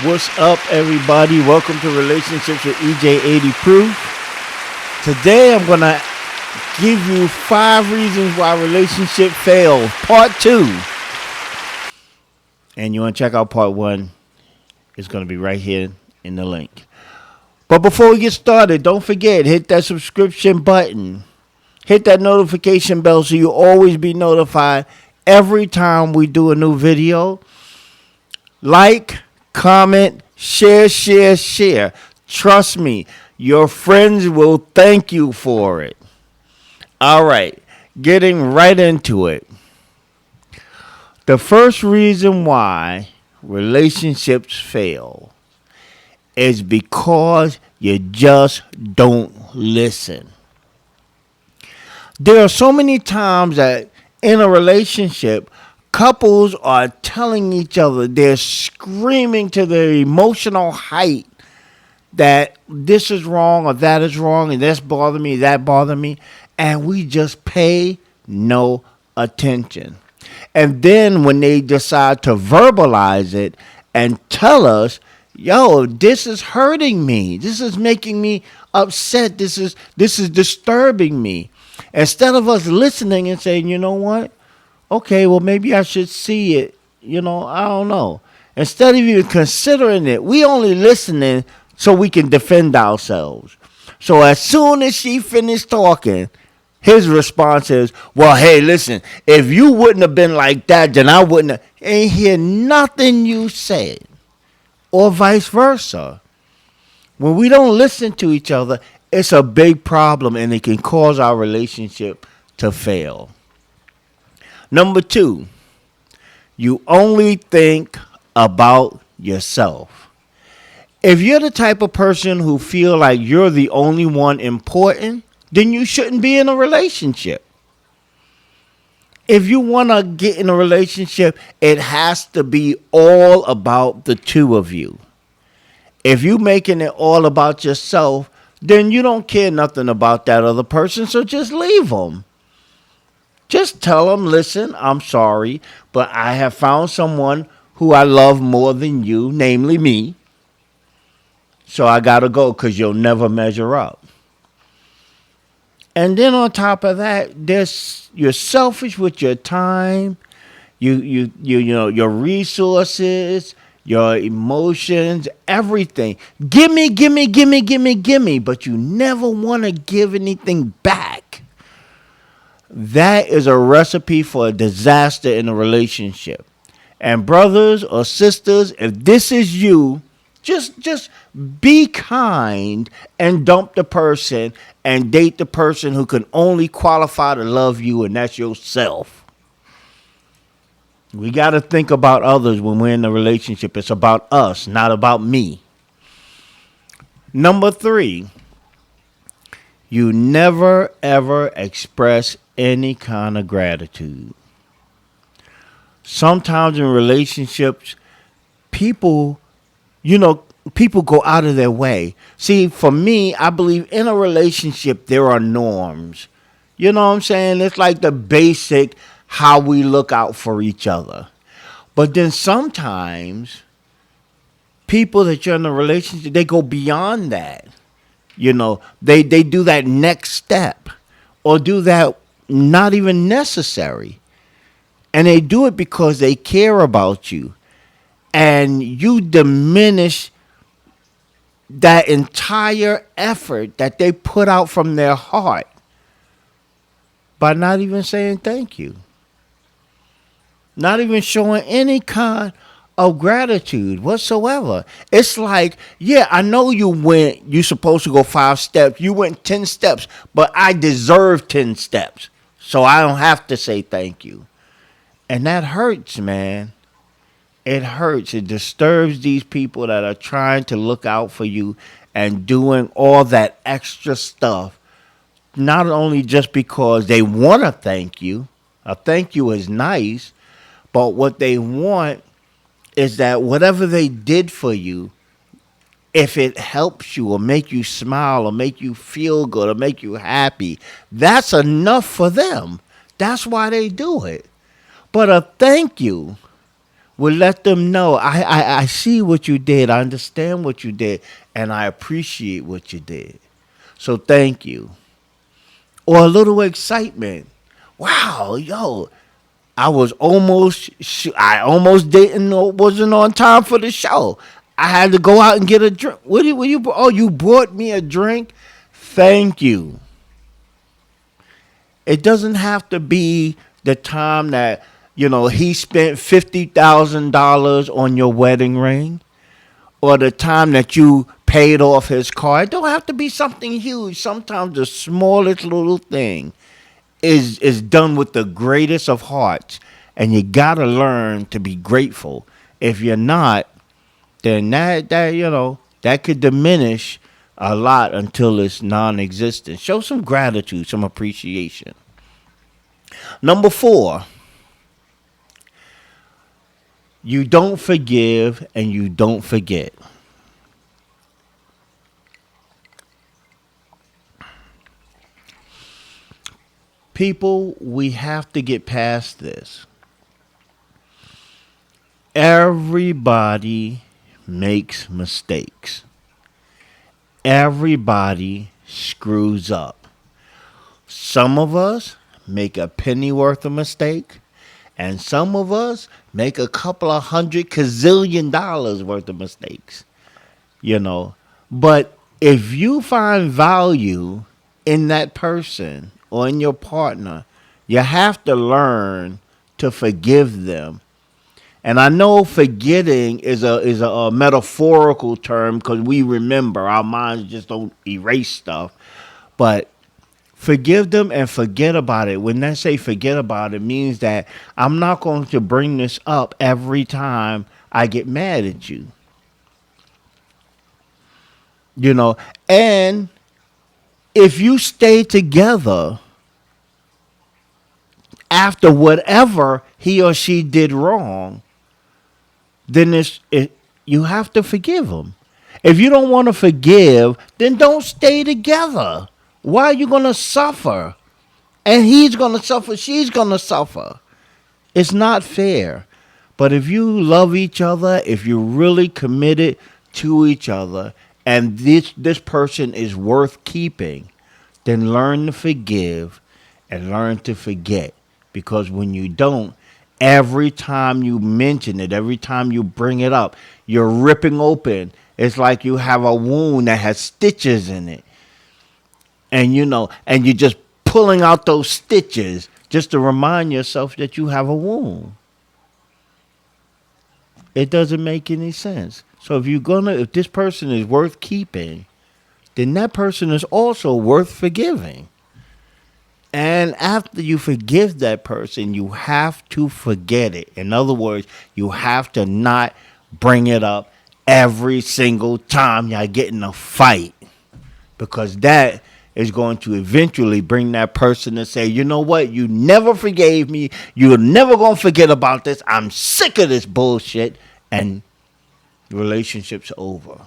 What's up, everybody? Welcome to Relationships with EJ80 Proof. Today, I'm going to give you 5 reasons why relationship fails, part 2. And you want to check out part 1, it's going to be right here in the link. But before we get started, don't forget, hit that subscription button. Hit that notification bell so you'll always be notified every time we do a new video. Like, comment, share. Trust me, your friends will thank you for it. All right, getting right into it. The first reason why relationships fail is because you just don't listen. There are so many times that in a relationship, couples are telling each other, they're screaming to their emotional height that this is wrong or that is wrong and this bothers me, that bothers me, and we just pay no attention. And then when they decide to verbalize it and tell us, yo, this is hurting me, this is making me upset, this is disturbing me, instead of us listening and saying, you know what? Okay, well, maybe I should see it. I don't know. Instead of even considering it, we only listening so we can defend ourselves. So as soon as she finished talking, his response is, well, hey, listen, if you wouldn't have been like that, then I wouldn't have. Ain't hear nothing you said. Or vice versa. When we don't listen to each other, it's a big problem and it can cause our relationship to fail. Number 2, you only think about yourself. If you're the type of person who feel like you're the only one important, then you shouldn't be in a relationship. If you want to get in a relationship, it has to be all about the two of you. If you're making it all about yourself, then you don't care nothing about that other person, so just leave them. Just tell them, listen, I'm sorry, but I have found someone who I love more than you, namely me. So I got to go because you'll never measure up. And then on top of that, you're selfish with your time, your resources, your emotions, everything. Give me, but you never want to give anything back. That is a recipe for a disaster in a relationship. And brothers or sisters, if this is you, just be kind and dump the person and date the person who can only qualify to love you, and that's yourself. We got to think about others when we're in a relationship. It's about us, not about me. Number 3, you never ever express any kind of gratitude. Sometimes in relationships, people go out of their way. See, for me, I believe in a relationship, there are norms. You know what I'm saying? It's like the basic how we look out for each other. But then sometimes people that you're in a relationship, they go beyond that. They do that next step or do that not even necessary. And they do it because they care about you. And you diminish that entire effort that they put out from their heart by not even saying thank you. Not even showing any kind of gratitude whatsoever. It's like, yeah, I know you're supposed to go 5 steps. You went 10 steps, but I deserve 10 steps. So I don't have to say thank you. And that hurts, man. It hurts. It disturbs these people that are trying to look out for you and doing all that extra stuff. Not only just because they want to thank you. A thank you is nice. But what they want is that whatever they did for you, if it helps you or make you smile or make you feel good or make you happy, that's enough for them. That's why they do it. But a thank you will let them know, I see what you did, I understand what you did, and I appreciate what you did. So thank you. Or a little excitement. Wow, yo, I almost didn't wasn't on time for the show. I had to go out and get a drink. Oh, you brought me a drink? Thank you. It doesn't have to be the time that, he spent $50,000 on your wedding ring, or the time that you paid off his car. It don't have to be something huge. Sometimes the smallest little thing is done with the greatest of hearts, and you gotta learn to be grateful. If you're not, then that could diminish a lot until it's non-existent. Show some gratitude, some appreciation. Number 4, you don't forgive and you don't forget. People, we have to get past this. Everybody makes mistakes. Everybody screws up. Some of us make a penny worth of mistake, and some of us make a couple of hundred gazillion dollars worth of mistakes. But if you find value in that person or in your partner, you have to learn to forgive them. And I know forgetting is a metaphorical term, because we remember, our minds just don't erase stuff. But forgive them and forget about it. When I say forget about it, means that I'm not going to bring this up every time I get mad at you. And if you stay together after whatever he or she did wrong, then you have to forgive them. If you don't want to forgive, then don't stay together. Why are you going to suffer? And he's going to suffer, she's going to suffer. It's not fair. But if you love each other, if you're really committed to each other, and this person is worth keeping, then learn to forgive and learn to forget. Because when you don't, every time you mention it, every time you bring it up, you're ripping open. It's like you have a wound that has stitches in it. And and you're just pulling out those stitches just to remind yourself that you have a wound. It doesn't make any sense. So if this person is worth keeping, then that person is also worth forgiving. And after you forgive that person, you have to forget it. In other words, you have to not bring it up every single time y'all get in a fight. Because that is going to eventually bring that person to say, you know what? You never forgave me. You're never going to forget about this. I'm sick of this bullshit. And the relationship's over.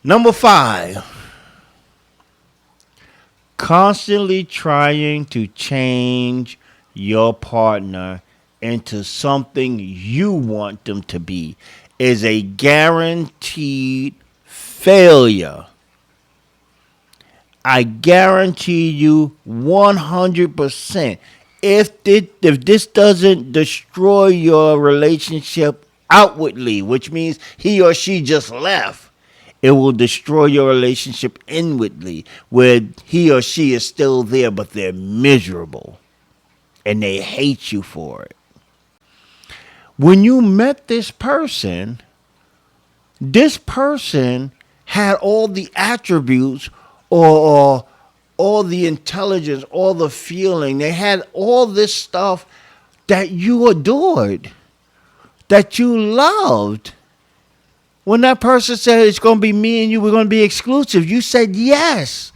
Number 5, constantly trying to change your partner into something you want them to be is a guaranteed failure. I guarantee you 100%. If this doesn't destroy your relationship outwardly, which means he or she just left, it will destroy your relationship inwardly, where he or she is still there, but they're miserable and they hate you for it. When you met this person had all the attributes, or all the intelligence, all the feeling. They had all this stuff that you adored, that you loved. When that person said it's going to be me and you, we're going to be exclusive, you said yes,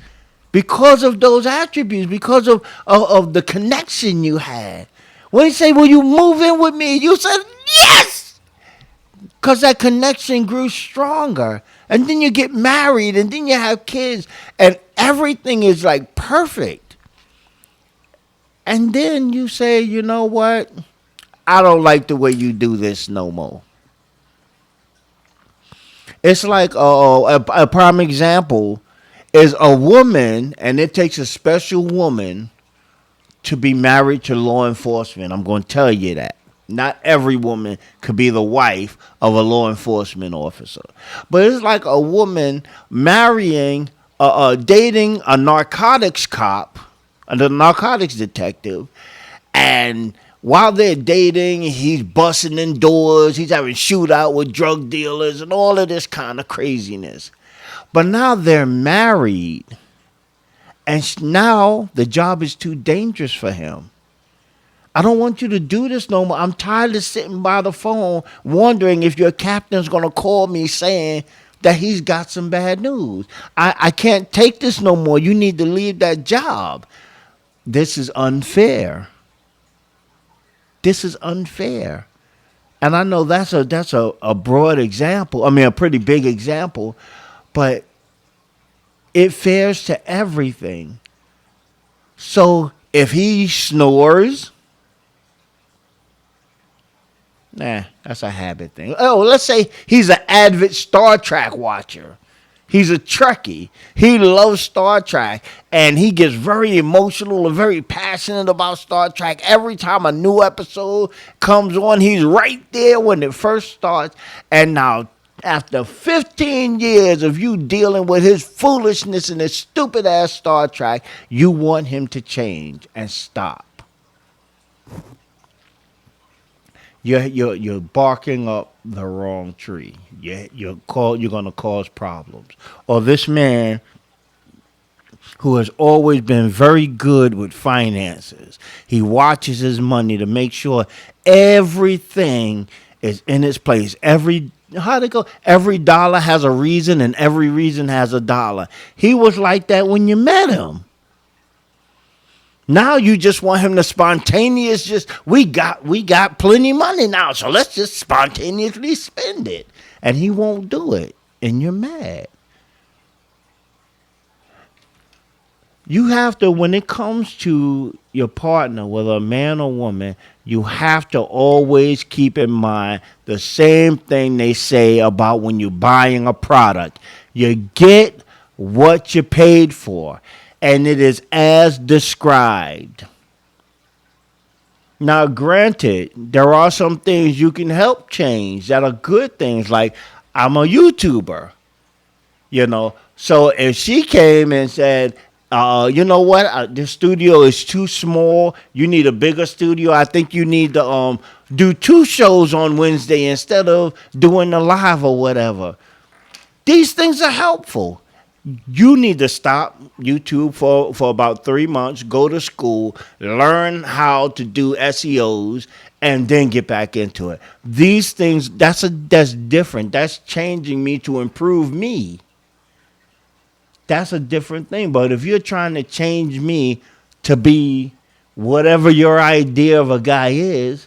because of those attributes, because of the connection you had. When he said, will you move in with me? You said yes, because that connection grew stronger. And then you get married, and then you have kids, and everything is like perfect. And then you say, you know what? I don't like the way you do this no more. It's like a prime example is a woman, and it takes a special woman to be married to law enforcement. I'm going to tell you that. Not every woman could be the wife of a law enforcement officer. But it's like a woman marrying, dating a narcotics cop, the narcotics detective, and while they're dating, he's busting in doors, he's having shootout with drug dealers and all of this kind of craziness. But now they're married, and now the job is too dangerous for him. I don't want you to do this no more. I'm tired of sitting by the phone wondering if your captain's going to call me saying that he's got some bad news. I can't take this no more. You need to leave that job. This is unfair. This is unfair. And I know that's a broad example. I mean, a pretty big example. But it fares to everything. So if he snores, that's a habit thing. Oh, let's say he's an avid Star Trek watcher. He's a Trekkie. He loves Star Trek, and he gets very emotional and very passionate about Star Trek. Every time a new episode comes on, he's right there when it first starts. And now, after 15 years of you dealing with his foolishness and his stupid-ass Star Trek, you want him to change and stop. You're barking up the wrong tree. You're going to cause problems. Or this man who has always been very good with finances. He watches his money to make sure everything is in its place. Every dollar has a reason, and every reason has a dollar. He was like that when you met him. Now you just want him to we got plenty of money now, so let's just spontaneously spend it. And he won't do it, and you're mad. You have to, when it comes to your partner, whether a man or woman, you have to always keep in mind the same thing they say about when you're buying a product. You get what you paid for. And it is as described. Now, granted, there are some things you can help change that are good things. Like, I'm a YouTuber, So if she came and said, you know what, the studio is too small. You need a bigger studio. I think you need to do 2 shows on Wednesday instead of doing the live or whatever. These things are helpful. You need to stop YouTube for about 3 months, go to school, learn how to do SEOs, and then get back into it. These things, that's different. That's changing me to improve me. That's a different thing. But if you're trying to change me to be whatever your idea of a guy is,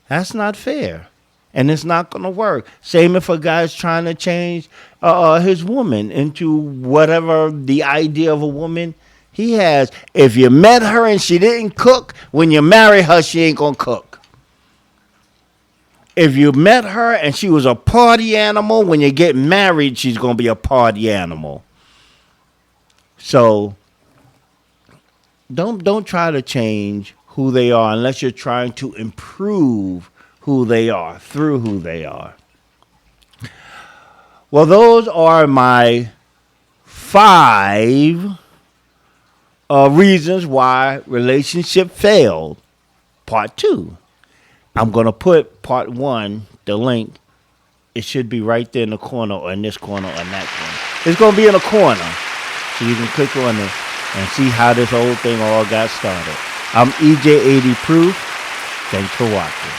that's not fair. And it's not going to work. Same if a guy's trying to change his woman into whatever the idea of a woman he has. If you met her and she didn't cook, when you marry her, she ain't going to cook. If you met her and she was a party animal, when you get married, she's going to be a party animal. So don't try to change who they are unless you're trying to improve who they are, through who they are. Well, those are my 5 reasons why relationship failed. Part 2. I'm going to put part 1, the link. It should be right there in the corner, or in this corner, or in that corner. It's going to be in the corner. So you can click on it and see how this whole thing all got started. I'm EJ80 Proof. Thanks for watching.